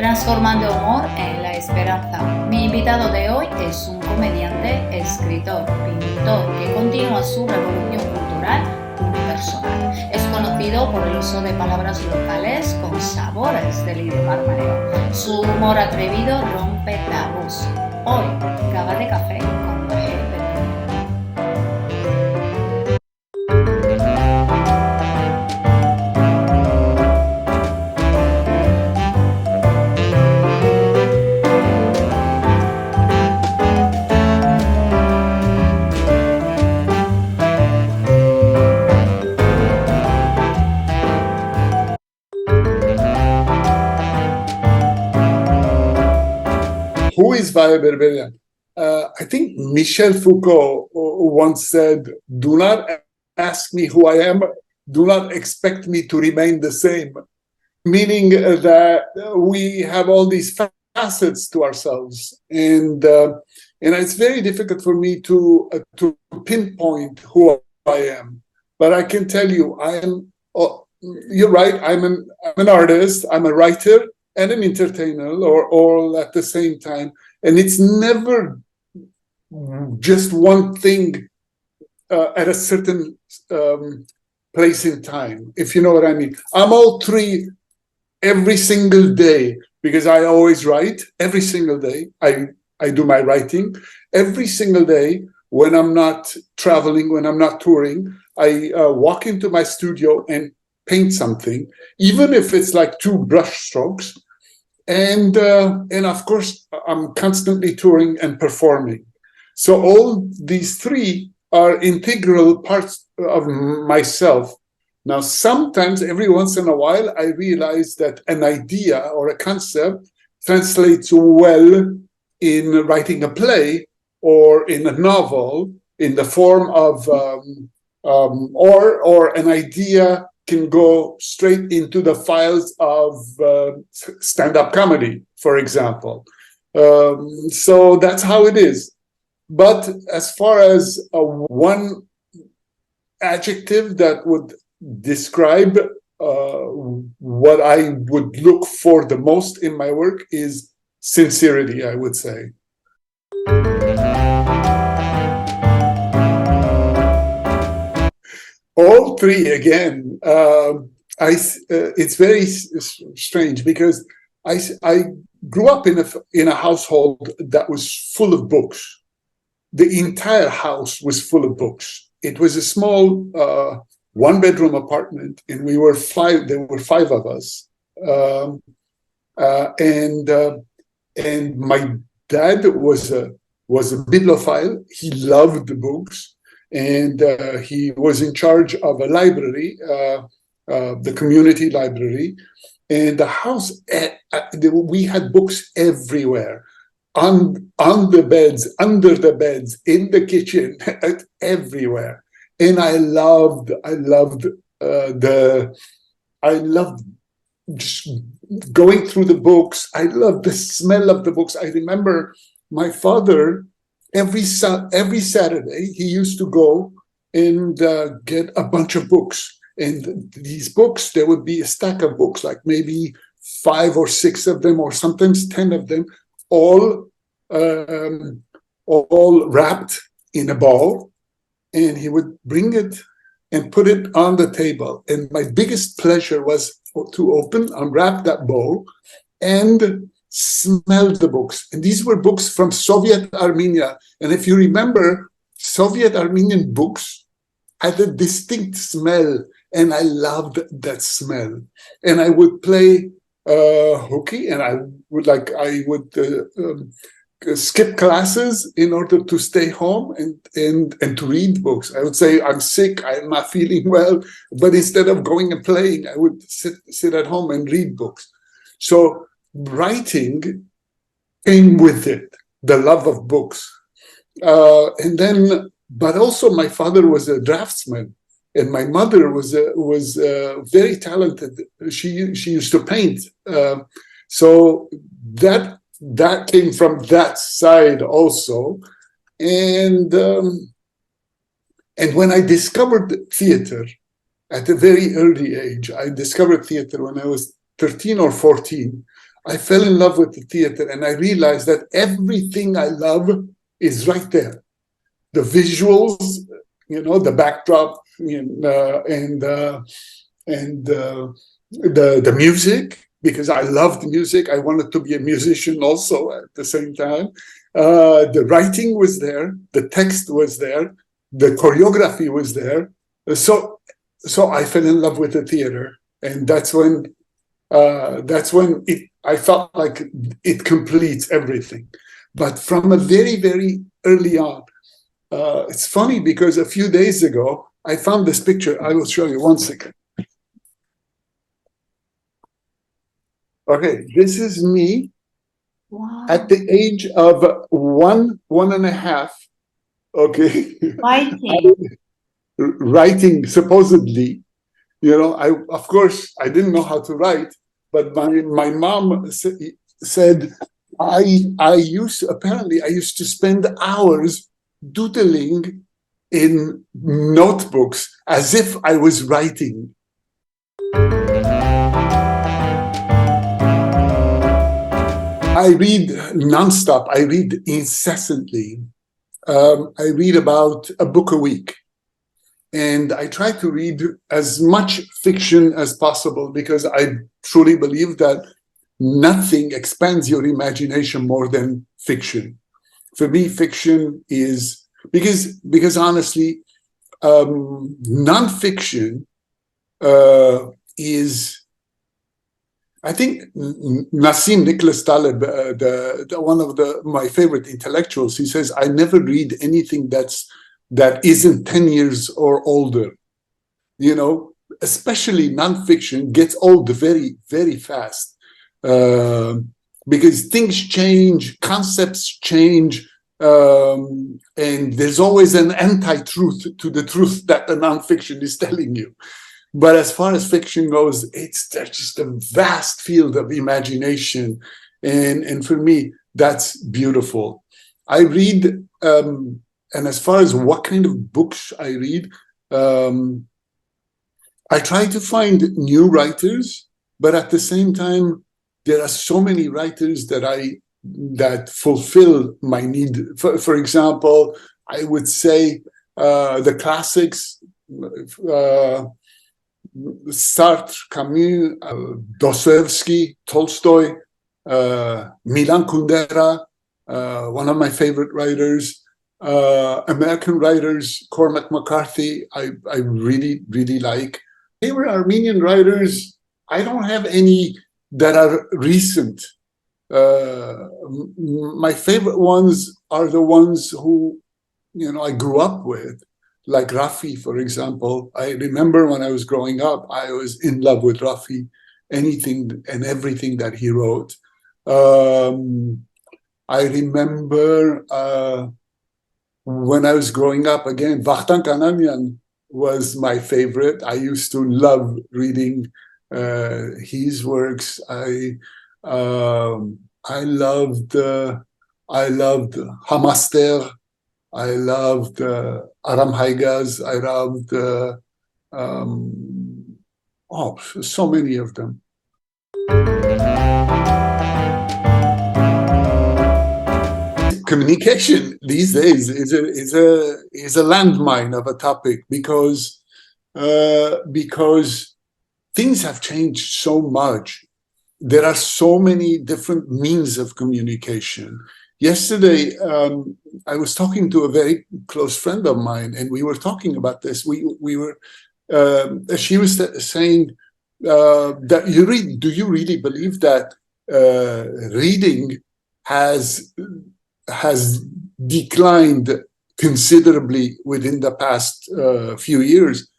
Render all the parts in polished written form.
transformando humor en la esperanza. Mi invitado de hoy es un comediante, escritor, pintor que continúa su revolución cultural unipersonal. Es conocido por el uso de palabras locales con sabores del idioma armenio. Su humor atrevido rompe tabús. Hoy, Gava de café con Vahé Berberian. Who is Vahé Berberian? I think Michel Foucault once said, "Do not ask me who I am, do not expect me to remain the same." Meaning that we have all these facets to ourselves, and it's very difficult for me to pinpoint who I am. But I can tell you, I am. Oh, you're right. I'm an artist. I'm a writer and an entertainer, or all at the same time. And it's never just one thing at a certain place in time, if you know what I mean. I'm all three every single day, because I always write every single day. I do my writing every single day. When I'm not traveling, when I'm not touring, I walk into my studio and paint something, even if it's like two brush strokes. And of course, I'm constantly touring and performing. So all these three are integral parts of myself. Now, sometimes, every once in a while, I realize that an idea or a concept translates well in writing a play or in a novel in the form of, or an idea can go straight into the files of stand-up comedy, for example. So that's how it is. But as far as one adjective that would describe what I would look for the most in my work is sincerity, I would say. All three again. It's very strange because I grew up in a household that was full of books. The entire house was full of books. It was a small one-bedroom apartment, and we were five. There were five of us, and my dad was a bibliophile. He loved the books. And he was in charge of a library, the community library. And the house, we had books everywhere, on the beds, under the beds, in the kitchen, everywhere. And I loved just going through the books. I loved the smell of the books. I remember my father, every Saturday, he used to go and get a bunch of books. And these books, there would be a stack of books, like maybe 5 or 6 of them, or sometimes 10 of them, all wrapped in a ball. And he would bring it and put it on the table. And my biggest pleasure was to unwrap that bowl and smell the books. And these were books from Soviet Armenia. And if you remember, Soviet Armenian books had a distinct smell, and I loved that smell. And I would play hooky, and I would skip classes in order to stay home and to read books. I would say, I'm sick, I'm not feeling well, but instead of going and playing, I would sit at home and read books. So writing came with it, the love of books. But also my father was a draftsman, and my mother was very talented. She used to paint. So that came from that side also. And when I discovered theater at a very early age, I discovered theater when I was 13 or 14. I fell in love with the theater, and I realized that everything I love is right there. The visuals, the backdrop, the music, because I loved music. I wanted to be a musician also at the same time. The writing was there, the text was there, the choreography was there. So I fell in love with the theater, and that's when I felt like it completes everything. But from a very, very early on, it's funny because a few days ago, I found this picture. I will show you 1 second. Okay, this is me at the age of 1.5. Okay. Writing, supposedly. Of course, I didn't know how to write, but my mom said I used to spend hours doodling in notebooks as if I was writing. I read nonstop. I read incessantly. I read about a book a week. And I try to read as much fiction as possible because I truly believe that nothing expands your imagination more than fiction. For me, fiction is, because honestly, nonfiction is, I think Nassim Nicholas Taleb, one of my favorite intellectuals, he says, I never read anything that isn't 10 years or older. Especially nonfiction gets old very, very fast because things change, concepts change, and there's always an anti-truth to the truth that the nonfiction is telling you. But as far as fiction goes, there's just a vast field of imagination. And for me, that's beautiful. I read, and as far as what kind of books I read, I try to find new writers, but at the same time, there are so many writers that fulfill my need. For example, I would say the classics, Sartre, Camus, Dostoevsky, Tolstoy, Milan Kundera, one of my favorite writers, American writers, Cormac McCarthy, I really, really like. Favorite Armenian writers, I don't have any that are recent. My favorite ones are the ones who, I grew up with. Like Rafi, for example. I remember when I was growing up, I was in love with Rafi, anything and everything that he wrote. I remember when I was growing up, again, Vakhtang Kananian was my favorite. I used to love reading his works. I loved Hamaster. I loved Aram Haigaz. I loved so many of them. Communication these days is a landmine of a topic because things have changed so much. There are so many different means of communication. Yesterday, I was talking to a very close friend of mine, and we were talking about this. She was saying that do you really believe that reading has declined considerably within the past few years?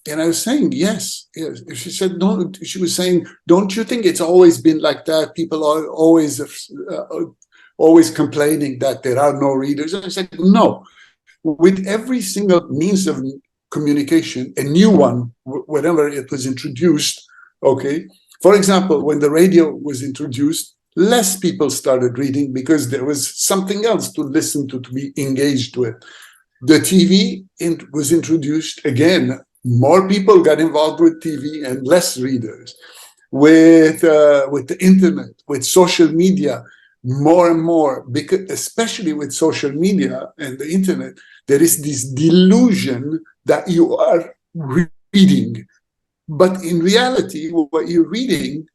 And I was saying, yes. She said, no. She was saying, don't you think it's always been like that? People are always complaining that there are no readers. And I said, no. With every single means of communication, a new one, whenever it was introduced, okay. For example, when the radio was introduced, less people started reading because there was something else to listen to be engaged with. The TV was introduced, again, more people got involved with TV and less readers. with the internet, with social media, more and more, because especially with social media and the internet, there is this delusion that you are reading. But in reality, what you're reading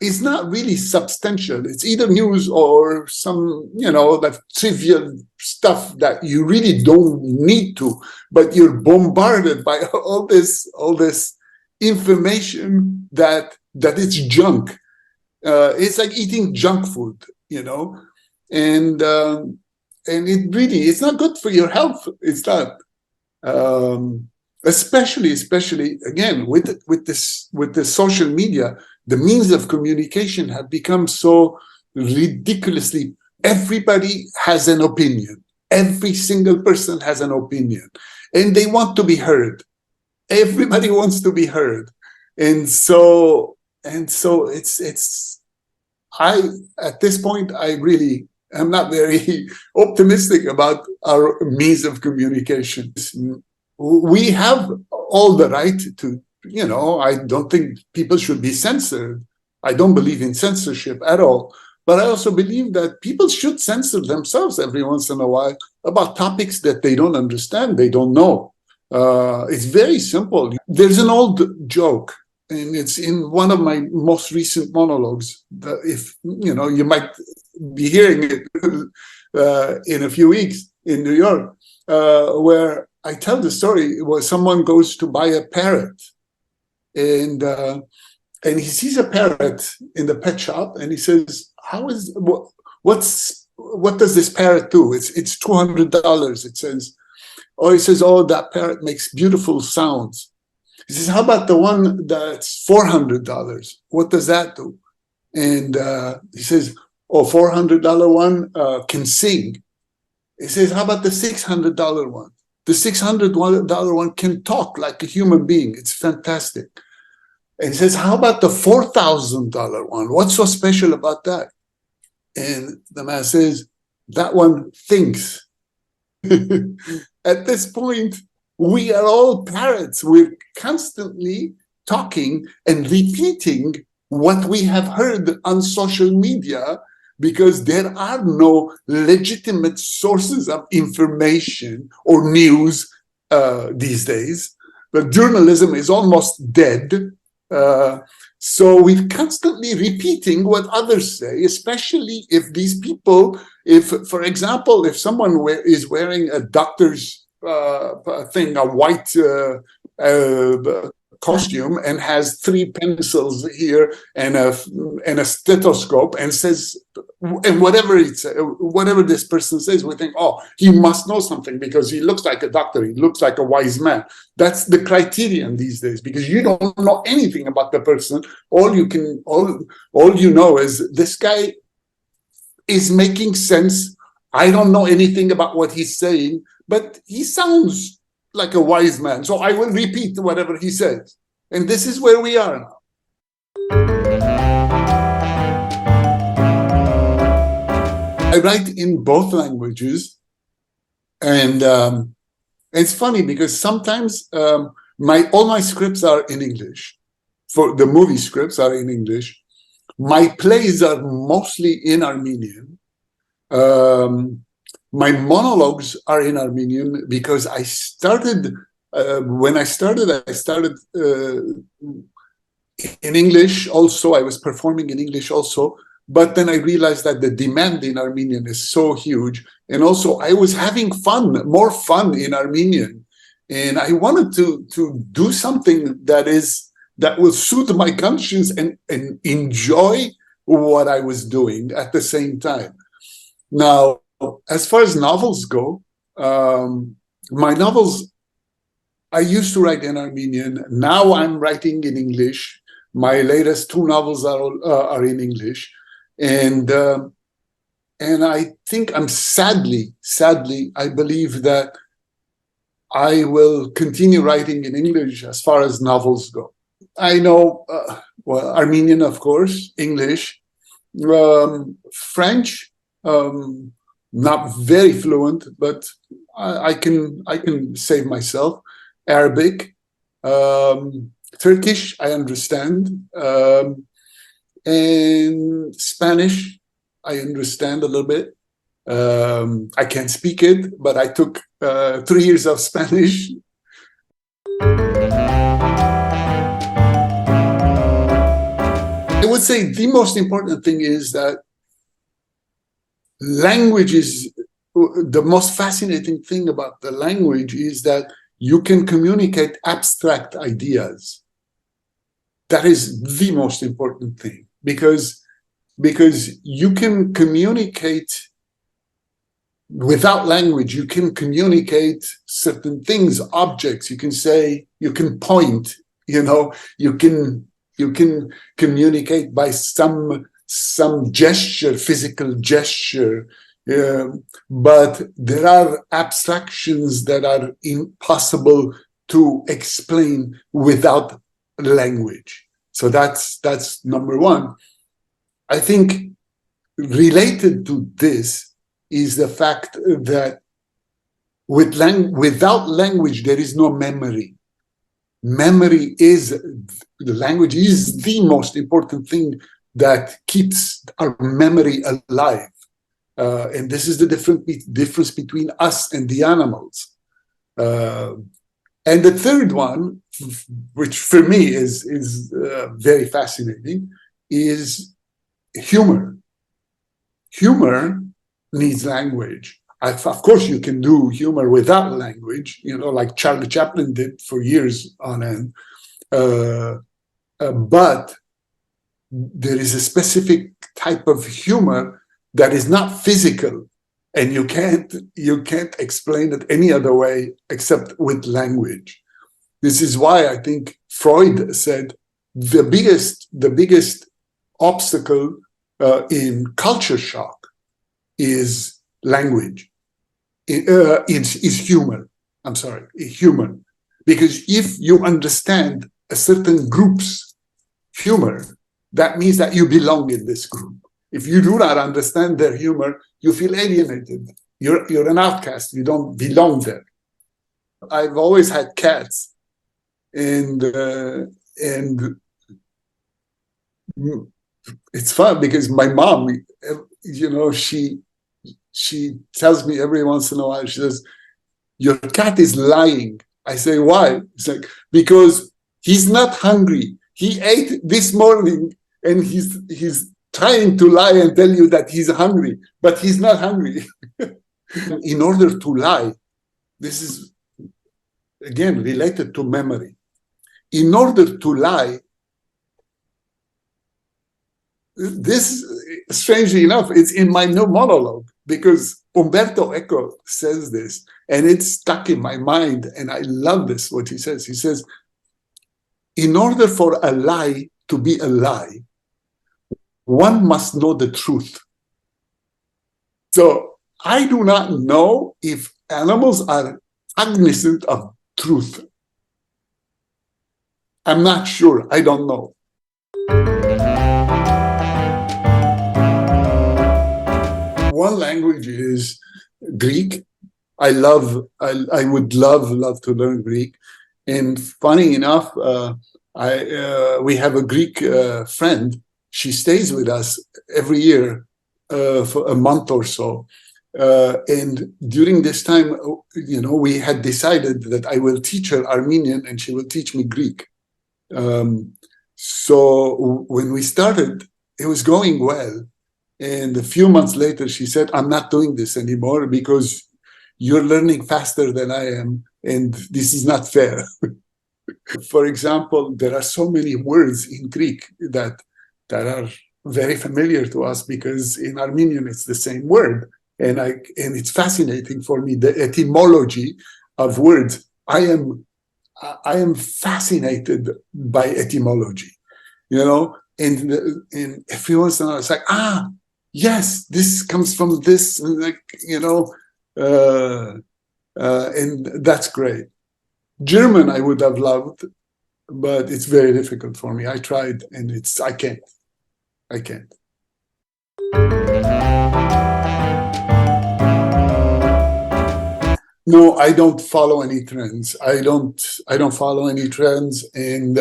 is not really substantial. It's either news or some, that trivial stuff that you really don't need to, but you're bombarded by all this information that it's junk. It's like eating junk food, and it really, it's not good for your health. It's not. Especially again with the social media, the means of communication have become so ridiculously. Everybody has an opinion. Every single person has an opinion, and they want to be heard. Everybody wants to be heard, and so it's. At this point, I really am not very optimistic about our means of communication. We have all the right to, I don't think people should be censored. I don't believe in censorship at all. But I also believe that people should censor themselves every once in a while about topics that they don't understand, they don't know. It's very simple. There's an old joke, and it's in one of my most recent monologues. If, you might be hearing it in a few weeks in New York, where I tell the story where someone goes to buy a parrot, and he sees a parrot in the pet shop, and he says, what does this parrot do? It's $200. It says, he says, that parrot makes beautiful sounds. He says, how about the one that's $400? What does that do? And he says, $400 one can sing. He says, how about the $600 one? The $600 one can talk like a human being. It's fantastic. And he says, how about the $4,000 one? What's so special about that? And the man says, that one thinks. At this point, we are all parrots. We're constantly talking and repeating what we have heard on social media, because there are no legitimate sources of information or news these days. But journalism is almost dead. So we're constantly repeating what others say, especially if these people, for example, if someone is wearing a doctor's thing, a white costume, and has 3 pencils here and a stethoscope, and says, and whatever this person says, we think, he must know something because he looks like a doctor, he looks like a wise man. That's the criterion these days, because you don't know anything about the person. All you know is this guy is making sense. I don't know anything about what he's saying, but he sounds like a wise man, so I will repeat whatever he says. And this is where we are now. I write in both languages, and it's funny because sometimes all my scripts are in English. For the movie scripts are in English. My plays are mostly in Armenian. My monologues are in Armenian because I started in English also. I was performing in English also, but then I realized that the demand in Armenian is so huge, and also I was having more fun in Armenian, and I wanted to do something that will soothe my conscience and enjoy what I was doing at the same time. Now, as far as novels go, my novels, I used to write in Armenian. Now I'm writing in English. My latest 2 novels are in English, and I think I'm sadly, I believe that I will continue writing in English as far as novels go. I know Armenian, of course, English, French. Not very fluent, but I can save myself. Arabic, Turkish, I understand. And Spanish, I understand a little bit. I can't speak it, but I took 3 years of Spanish. I would say the most important thing is that language is the most fascinating thing about the language is that you can communicate abstract ideas. That is the most important thing because you can communicate without language. You can communicate certain things, objects. You can say, you can point. You can communicate by some gesture, physical gesture. But there are abstractions that are impossible to explain without language. So that's number one. I think related to this is the fact that without language, there is no memory. The language is the most important thing that keeps our memory alive. And this is the difference between us and the animals. And the third one, which for me is very fascinating, is humor. Humor needs language. Of course, you can do humor without language, like Charlie Chaplin did for years on end. But there is a specific type of humor that is not physical, and you can't explain it any other way except with language. This is why I think Freud said the biggest obstacle in culture shock is language. Is humor. I'm sorry, humor. Because if you understand a certain group's humor, that means that you belong in this group. If you do not understand their humor, you feel alienated. You're an outcast. You don't belong there. I've always had cats, and it's fun because my mom, she tells me every once in a while, she says, "Your cat is lying." I say, "Why?" It's like, because he's not hungry. He ate this morning, and he's trying to lie and tell you that he's hungry, but he's not hungry. In order to lie, this is, again, related to memory. In order to lie, this, strangely enough, it's in my new monologue, because Umberto Eco says this, and it's stuck in my mind, and I love this, what he says. He says, in order for a lie to be a lie, one must know the truth. So I do not know if animals are cognizant of truth. I'm not sure. I don't know. One language is Greek. I would love to learn Greek. And funny enough, we have a Greek friend. She stays with us every year for a month or so. And during this time, we had decided that I will teach her Armenian and she will teach me Greek. So when we started, it was going well. And a few months later, she said, "I'm not doing this anymore because you're learning faster than I am, and this is not fair." For example, there are so many words in Greek that are very familiar to us because in Armenian it's the same word, and it's fascinating for me, the etymology of words. I am fascinated by etymology, and every once in a while it's like, yes, this comes from this, and that's great. German I would have loved, but it's very difficult for me. I tried, and I can't. No, I don't follow any trends. I don't follow any trends, and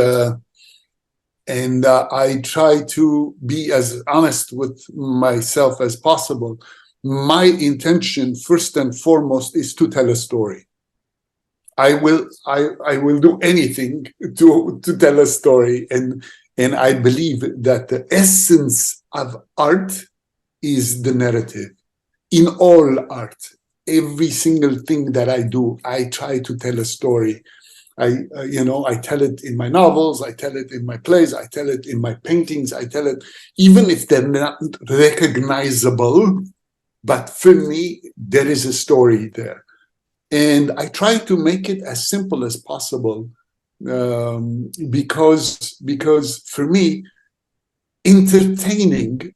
I try to be as honest with myself as possible. My intention, first and foremost, is to tell a story. I will do anything to tell a story, and I believe that the essence of art is the narrative. In all art, every single thing that I do, I try to tell a story. I tell it in my novels, I tell it in my plays, I tell it in my paintings, I tell it, even if they're not recognizable, but for me, there is a story there. And I try to make it as simple as possible, because for me, entertaining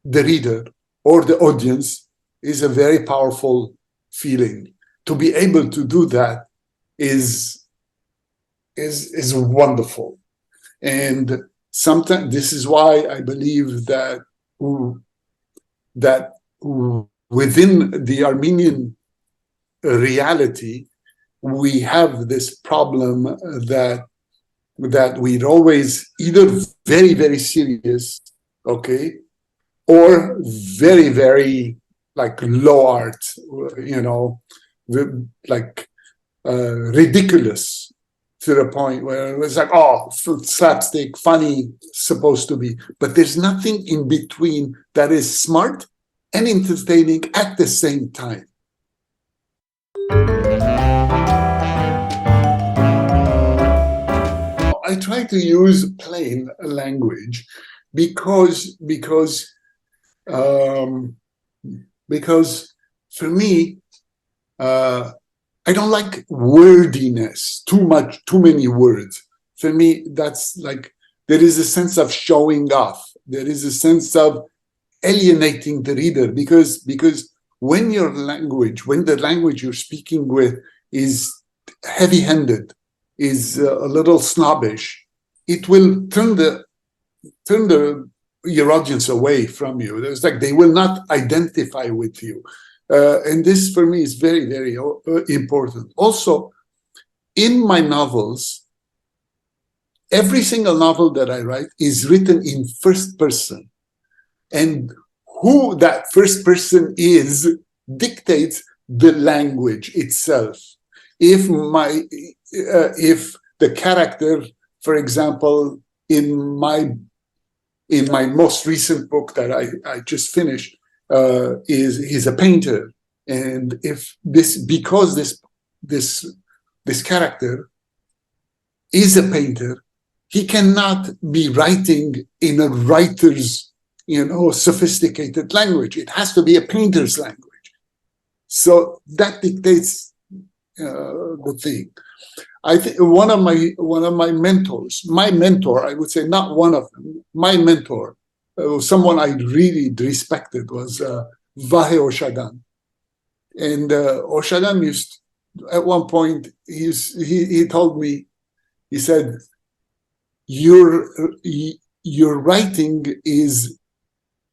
the reader or the audience is a very powerful feeling. To be able to do that is wonderful. And sometimes this is why I believe that within the Armenian reality, we have this problem that we're always either very, very serious, okay, or very, very like low art, like ridiculous, to the point where it was like, oh, slapstick, funny, supposed to be. But there's nothing in between that is smart and entertaining at the same time. I try to use plain language because for me, I don't like wordiness, too many words. For me, that's like, there is a sense of showing off. There is a sense of alienating the reader, because when the language you're speaking with is heavy-handed, is a little snobbish, it will turn your audience away from you. It's like they will not identify with you. And this, for me, is very, very important. Also, in my novels, every single novel that I write is written in first person. And who that first person is dictates the language itself. If the character, for example, in my most recent book that I just finished, he's a painter, and because this character is a painter, he cannot be writing in a writer's sophisticated language. It has to be a painter's language. So that dictates the thing. I think one of my mentors, my mentor, I would say, not one of them, my mentor, someone I really respected, was Vahé Berberian. And Berberian used, at one point, he told me, he said, your writing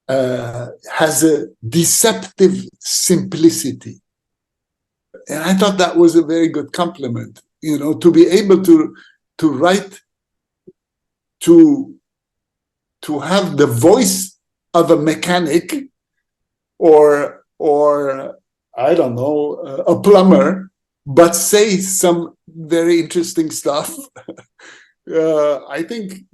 has a deceptive simplicity. And I thought that was a very good compliment, to be able to write, to have the voice of a mechanic, or I don't know, a plumber, but say some very interesting stuff. I think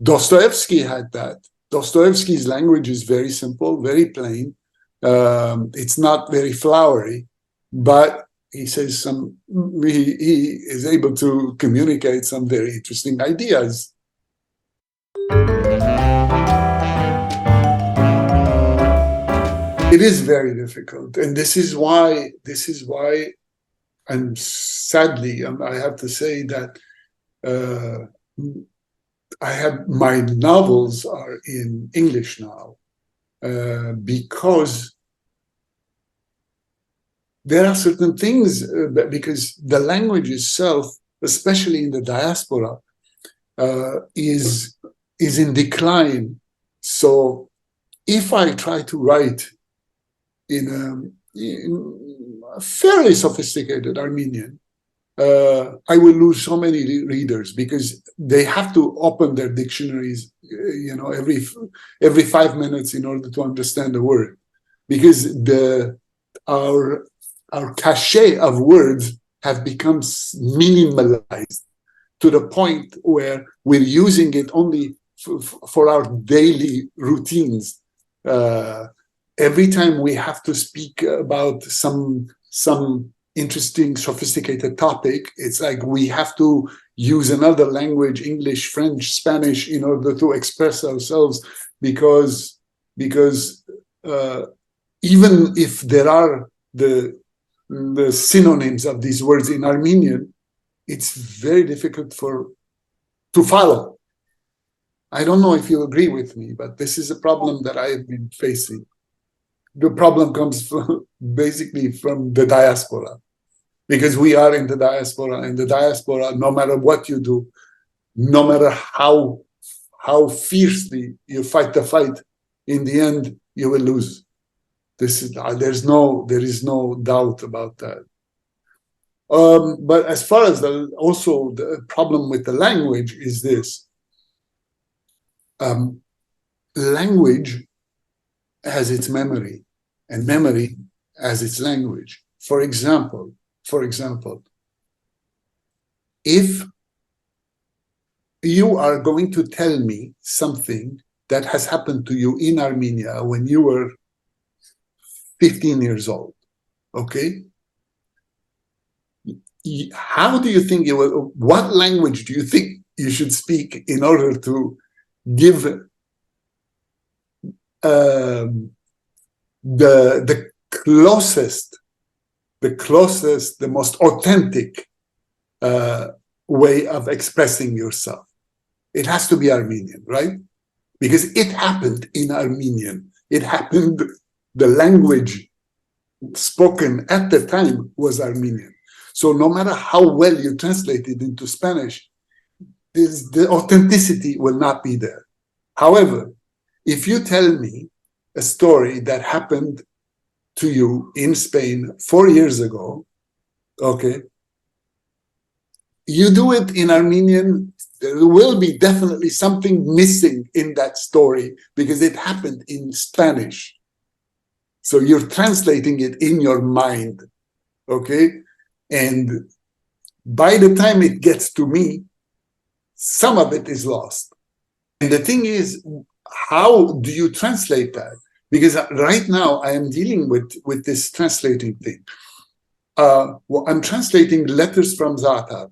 Dostoevsky had that. Dostoevsky's language is very simple, very plain. It's not very flowery, but he says he is able to communicate some very interesting ideas. It is very difficult, and this is why, and sadly, I have to say that my novels are in English now, because there are certain things, because the language itself, especially in the diaspora, is in decline. So if I try to write in a fairly sophisticated Armenian, I will lose so many readers because they have to open their dictionaries, every 5 minutes in order to understand a word, because our cachet of words have become minimalized to the point where we're using it only for our daily routines. Every time we have to speak about some interesting, sophisticated topic, it's like we have to use another language, English, French, Spanish, in order to express ourselves, because even if there are the synonyms of these words in Armenian, it's very difficult to follow. I don't know if you agree with me, but this is a problem that I have been facing. The problem comes basically from the diaspora, because we are in the diaspora, and the diaspora, no matter what you do, no matter how fiercely you fight the fight, in the end you will lose. There is no doubt about that. But as far as also the problem with the language is this: language has its memory, and memory has its language. For example, if you are going to tell me something that has happened to you in Armenia when you were 15 years old, okay? How do you think what language do you think you should speak in order to give the closest, the most authentic way of expressing yourself? It has to be Armenian, right? Because it happened in Armenian. It happened, the language spoken at the time was Armenian. So no matter how well you translate it into Spanish, the authenticity will not be there. However, if you tell me a story that happened to you in Spain 4 years ago, okay, you do it in Armenian, there will be definitely something missing in that story because it happened in Spanish. So you're translating it in your mind, okay? And by the time it gets to me, some of it is lost. And the thing is, how do you translate that? Because right now I am dealing with this translating thing. Well, I'm translating letters from Zatar.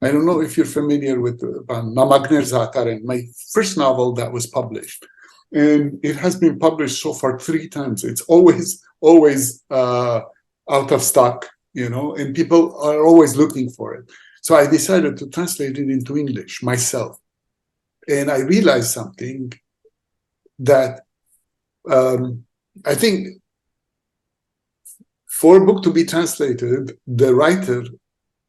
I don't know if you're familiar with Namagner Zataren, my first novel that was published. And it has been published so far 3 times. It's always out of stock, and people are always looking for it. So I decided to translate it into English myself. And I realized something that I think for a book to be translated, the writer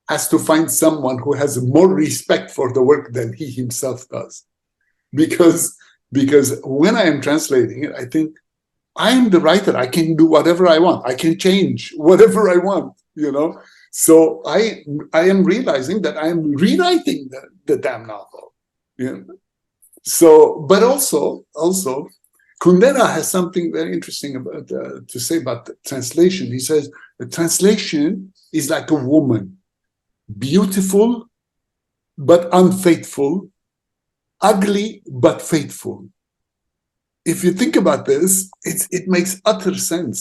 has to find someone who has more respect for the work than he himself does. Because when I am translating it, I think I am the writer. I can do whatever I want. I can change whatever I want, So I am realizing that I am rewriting the damn novel. So, but also, Kundera has something very interesting about to say about the translation. He says the translation is like a woman, beautiful but unfaithful, ugly but faithful. If you think about this, it makes utter sense.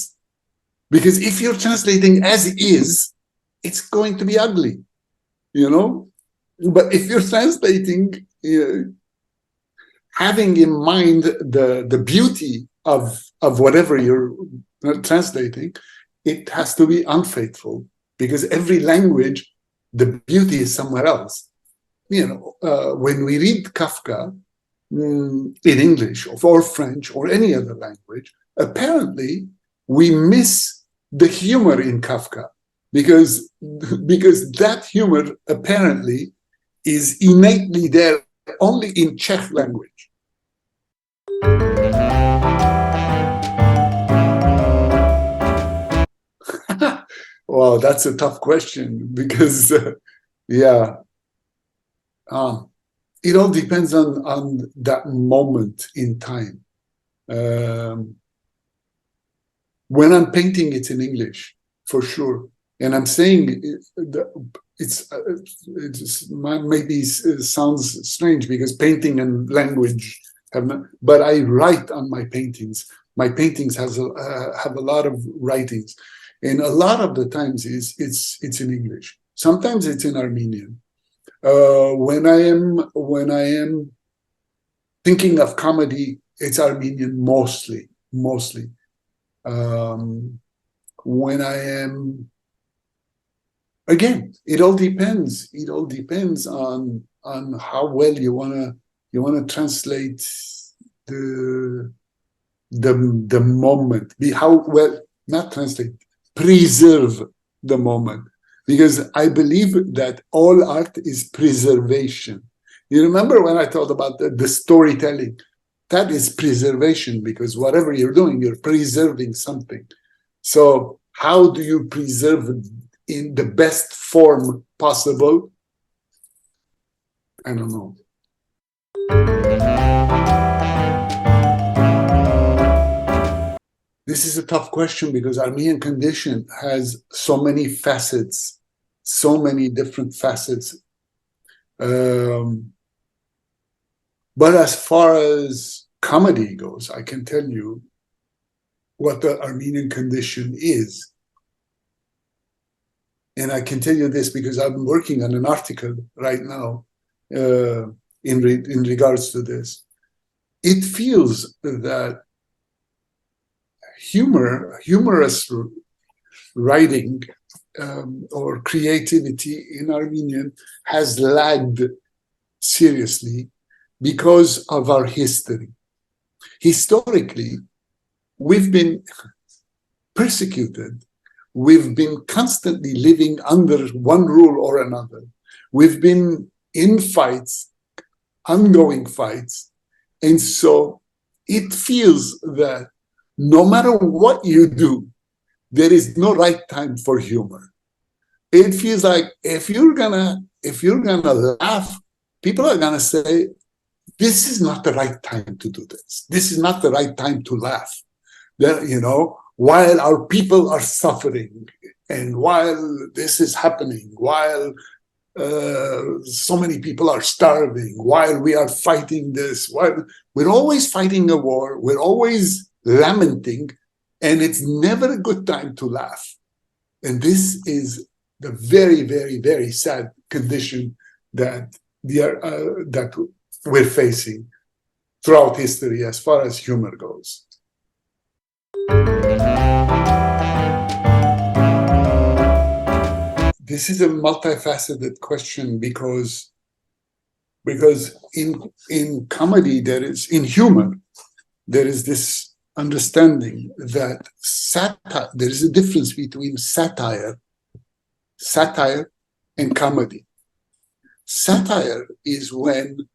Because if you're translating as it is, it's going to be ugly, But if you're translating, having in mind the beauty of whatever you're translating, it has to be unfaithful. Because every language, the beauty is somewhere else. When we read Kafka in English or French or any other language, apparently we miss the humor in Kafka because that humor apparently is innately there only in Czech language. Well, that's a tough question because, yeah, it all depends on that moment in time. When I'm painting, it's in English for sure, and I'm saying maybe sounds strange because painting and language have not, but I write on my paintings. My paintings have a lot of writings, and a lot of the times it's in English. Sometimes it's in Armenian. When I am thinking of comedy, it's Armenian mostly. When I am, again, it all depends. It all depends on how well you wanna translate the moment. How well, not translate, preserve the moment. Because I believe that all art is preservation. You remember when I talked about the storytelling? That is preservation, because whatever you're doing, you're preserving something. So how do you preserve it in the best form possible? I don't know. This is a tough question because Armenian condition has so many facets, so many different facets. But as far as comedy goes, I can tell you what the Armenian condition is. And I can tell you this because I'm working on an article right now in regards to this. It feels that humorous writing or creativity in Armenian has lagged seriously because of our history. Historically, we've been persecuted. We've been constantly living under one rule or another. We've been in fights, ongoing fights. And so it feels that no matter what you do, there is no right time for humor. It feels like if you're gonna laugh, people are gonna say, this is not the right time to do this. This is not the right time to laugh. That, while our people are suffering and while this is happening, while so many people are starving, while we are fighting this, while we're always fighting a war, we're always lamenting, and it's never a good time to laugh. And this is the very, very, very sad condition that we're facing throughout history as far as humor goes. This is a multifaceted question because in comedy, in humor, there is this understanding that there is a difference between satire and comedy. Satire is when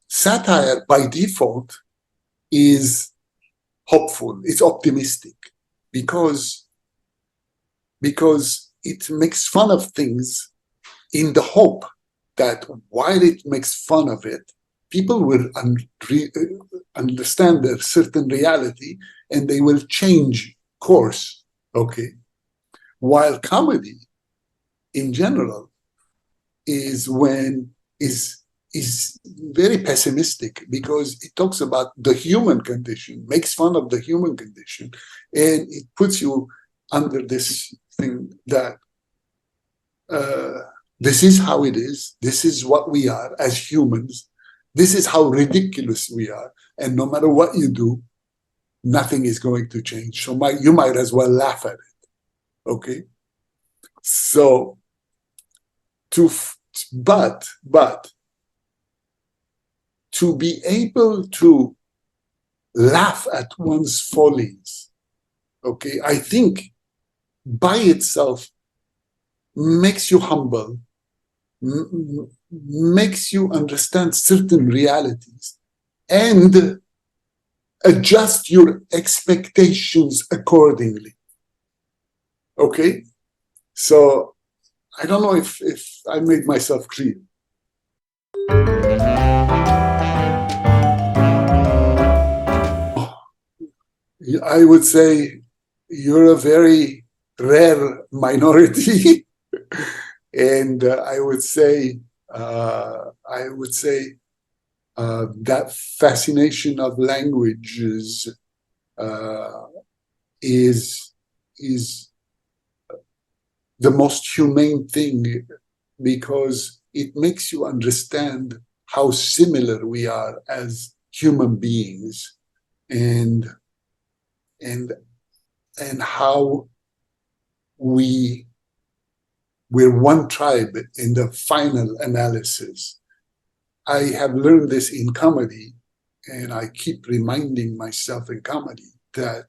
satire by default is hopeful, it's optimistic, because it makes fun of things in the hope that while it makes fun of it, people will understand a certain reality and they will change course, okay? While comedy, in general, is very pessimistic because it talks about the human condition, makes fun of the human condition, and it puts you under this thing that this is how it is, this is what we are as humans, this is how ridiculous we are, and no matter what you do, nothing is going to change. So you might as well laugh at it, okay? So, but to be able to laugh at one's follies, okay, I think by itself makes you humble, makes you understand certain realities and adjust your expectations accordingly. Okay? So I don't know if I made myself clear. I would say you're a very rare minority, and I would say that fascination of languages is the most humane thing, because it makes you understand how similar we are as human beings, and how we're one tribe in the final analysis. I have learned this in comedy, and I keep reminding myself in comedy that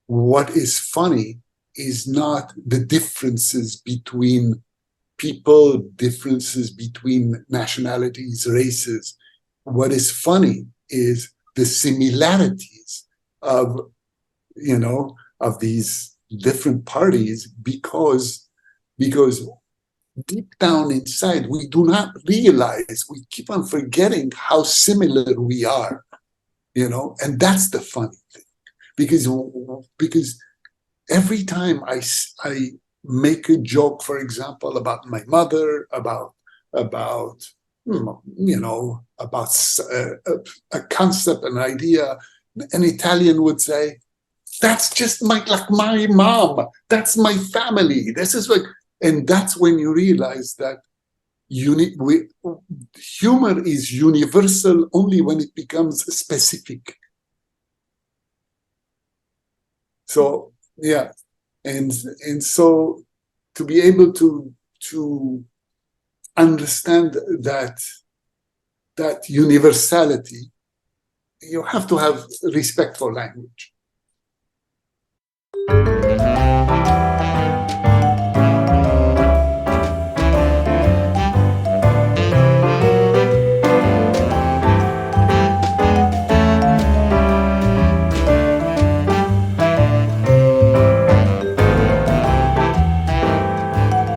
what is funny is not the differences between people, differences between nationalities, races. What is funny is the similarities of, of these different parties, because deep down inside, we do not realize, we keep on forgetting how similar we are, and that's the funny thing. Because every time I make a joke, for example, about my mother, about a concept, an idea, an Italian would say, "That's just my mom. That's my family. This is like," and that's when you realize that humor is universal only when it becomes specific. So yeah, and so to be able to understand that universality, you have to have respect for language.